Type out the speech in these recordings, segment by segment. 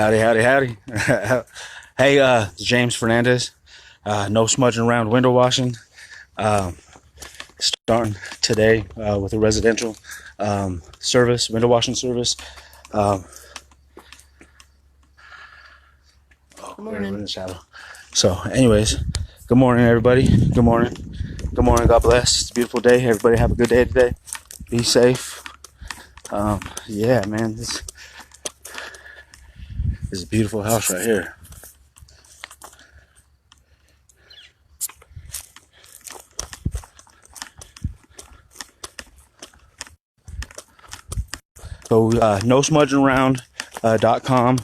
Howdy, howdy, howdy. Hey, James Fernandez. No Smudging Around window washing. Starting today with a residential service, window washing service. Good morning. We're in the shadow. So, anyways, good morning, everybody. Good morning. Good morning. God bless. It's a beautiful day. Everybody have a good day today. Be safe. Yeah, man. This is a beautiful house right here. So, nosmudgingaround.com.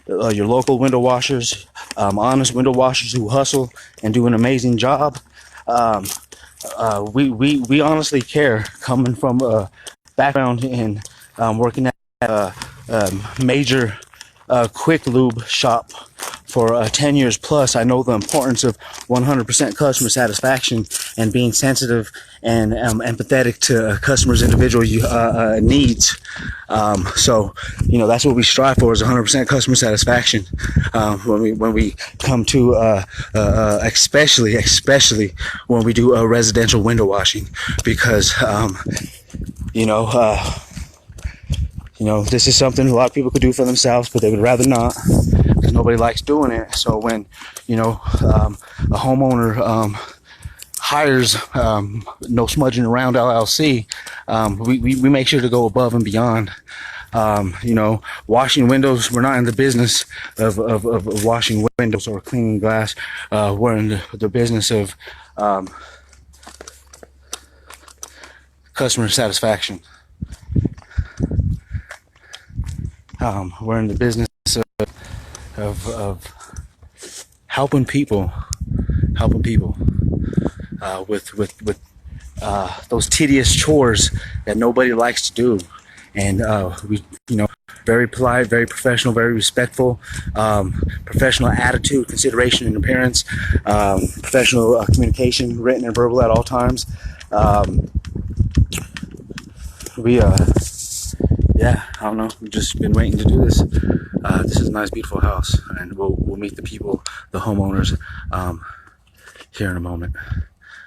Your local window washers, honest window washers who hustle and do an amazing job. We honestly care, coming from a background in working at a major quick lube shop for 10 years plus. I know the importance of 100% customer satisfaction and being sensitive and empathetic to a customer's individual needs. So, you know, that's what we strive for, is 100% customer satisfaction when we come to especially when we do a residential window washing, because you know, this is something a lot of people could do for themselves, but they would rather not, because nobody likes doing it. So when, you know, a homeowner hires No Smudging Around LLC, we make sure to go above and beyond. You know, washing windows, we're not in the business of washing windows or cleaning glass. We're in the business of customer satisfaction. We're in the business of helping people with those tedious chores that nobody likes to do. And we, you know, very polite, very professional, very respectful, professional attitude, consideration, and appearance, professional communication, written and verbal at all times. Yeah, I don't know. We've just been waiting to do this. This is a nice, beautiful house, and we'll meet the people, the homeowners, here in a moment.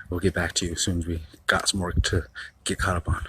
We'll get back to you as soon as we got some work to get caught up on.